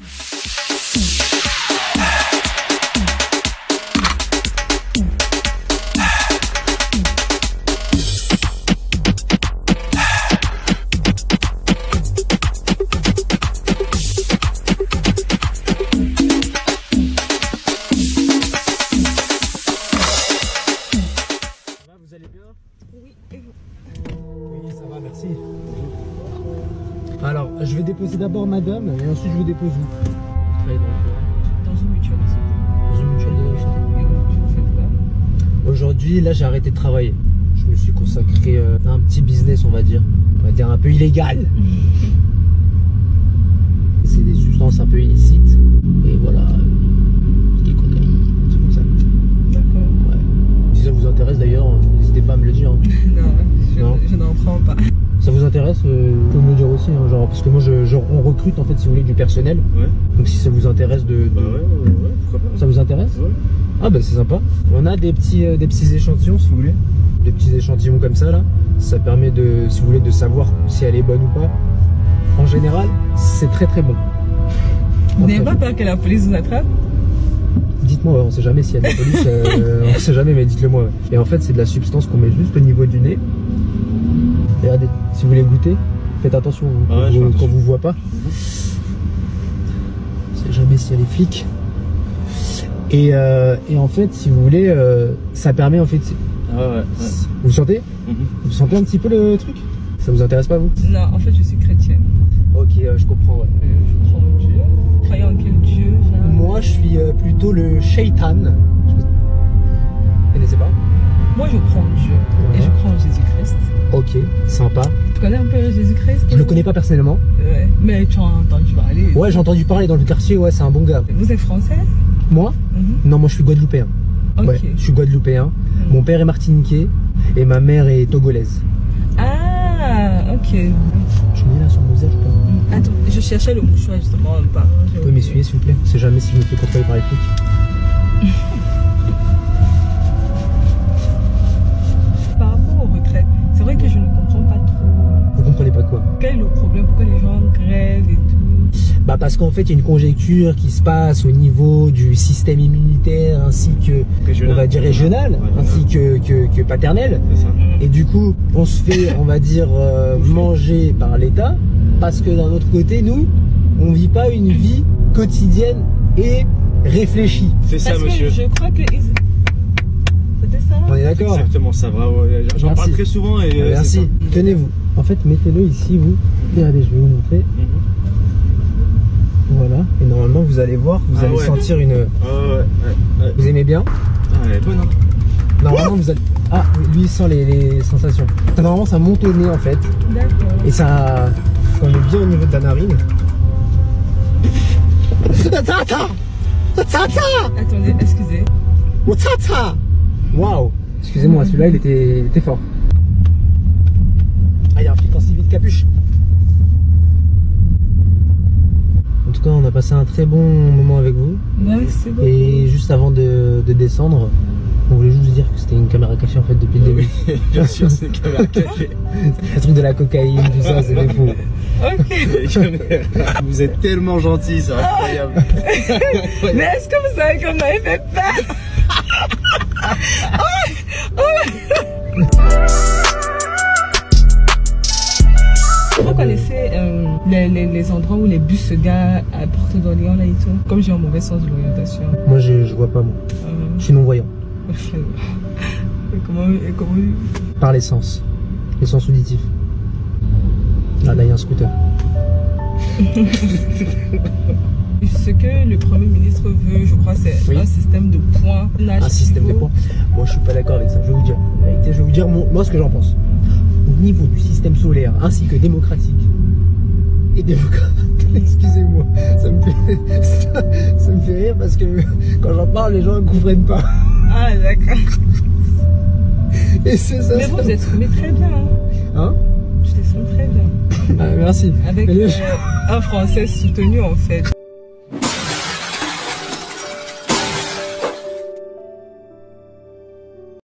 Vous allez bien? Oui, et vous? Oui, ça va, merci. Alors, je vais déposer d'abord madame et ensuite je vous dépose vous. Vous travaillez Dans une mutuelle de santé. dans une mutuelle de santé. Et vous faites quoi? Aujourd'hui, là, j'ai arrêté de travailler. Je me suis consacré à un petit business, on va dire. On va dire un peu illégal. C'est des substances un peu illicites. Et voilà, des cocaïnes, des trucs comme ça. D'accord. Ouais. Si ça vous intéresse d'ailleurs, n'hésitez pas à me le dire. Non, je n'en prends pas. Ça vous intéresse, vous pouvez me le dire aussi, hein, genre, parce que moi on recrute en fait, si vous voulez, du personnel. Ouais. Donc si ça vous intéresse Ouais, pourquoi pas. Ça vous intéresse? Ouais. Ah bah c'est sympa. On a des petits échantillons si vous voulez. Des petits échantillons comme ça là. Ça permet de, si vous voulez, de savoir si elle est bonne ou pas. En général, c'est très très bon. Vous n'avez pas peur que la police vous attrape? Dites-moi, ouais, on sait jamais s'il y a de la police, on sait jamais, mais dites-le moi. Ouais. Et en fait, c'est de la substance qu'on met juste au niveau du nez. Regardez, si vous voulez goûter, faites attention hein, quand vous voit pas. On sait jamais s'il y a les flics. Et en fait, si vous voulez, ça permet en fait. Ouais. Vous sentez? Vous sentez un petit peu le truc? Ça vous intéresse pas vous? Non, en fait, je suis chrétienne. Ok, je comprends. Ouais. Je crois en Dieu. Croyez en quel Dieu? Moi, je suis plutôt le shaitan. Vous connaissez pas? Moi, je crois en Dieu. Ouais. Et je crois en Jésus-Christ. Ok, sympa. Tu connais un peu Jésus-Christ? Je le connais pas personnellement. Ouais. Mais tu as entendu parler? Ouais, j'ai entendu parler dans le quartier. Ouais, c'est un bon gars. Vous êtes français? Moi? Non, moi je suis guadeloupéen. Ok. Ouais, je suis guadeloupéen. Mon père est martiniquais et ma mère est togolaise. Ah, ok. Je suis né là sur mon visage ou pas? Attends, je cherchais le mouchoir justement. Vous pouvez m'essuyer s'il vous plaît? On sait jamais si je me fais contrôler par les flics. Par rapport au retrait, c'est vrai que je ne comprends pas trop. Vous comprenez pas quoi? Quel est le problème? Pourquoi les gens grèvent et tout? Bah parce qu'en fait il y a une conjecture qui se passe au niveau du système immunitaire ainsi que on va dire régional, ainsi que paternel. C'est ça. Et du coup on se fait on va dire manger par l'État parce que d'un autre côté nous on vit pas une vie quotidienne et réfléchie. C'est ça, Parce monsieur. que je crois que c'était ça? On est d'accord? Exactement ça, bravo. J'en Merci. parle très souvent et. Merci. c'est ça. Tenez-vous. En fait mettez-le ici vous. Regardez, je vais vous montrer. Voilà. Et normalement vous allez voir, vous allez sentir une. Ouais. Vous aimez bien? Ah, elle est bonne, hein. Normalement vous allez. Ah, lui il sent les sensations. Normalement ça monte au nez en fait. D'accord. Et ça. Quand on est bien au niveau de la narine. Attendez, excusez. Waouh! Excusez-moi, celui-là il était fort. Ah, il y a un flic en civil de capuche. En tout cas, on a passé un très bon moment avec vous. Merci beaucoup. Et juste avant de descendre, on voulait juste vous dire que c'était une caméra cachée en fait depuis le début. Bien sûr, c'est une caméra cachée. Le truc de la cocaïne, tout ça, c'est des faux. Ok. Vous êtes tellement gentil, c'est incroyable. Mais est-ce que vous savez qu'on m'avait fait peur? Vous connaissez les endroits où les bus se garent à Porte d'Orléans là et tout? Comme j'ai un mauvais sens de l'orientation. Moi, je vois pas, moi. Je suis non-voyant. Et comment... Par les sens auditifs. Ah, là, il y a un scooter. Ce que le Premier ministre veut, je crois, c'est un système de points. Un système de points. Moi, je suis pas d'accord avec ça. Je vais vous dire. En réalité, je vais vous dire moi ce que j'en pense. Au niveau du système solaire ainsi que démocratique et démocrate, excusez-moi, ça me fait rire parce que quand j'en parle, les gens ne comprennent pas. Ah, d'accord. Et c'est ça. Mais vous exprimez très bien. Hein? Je te sens très bien. Ah, merci. Avec un français soutenu en fait.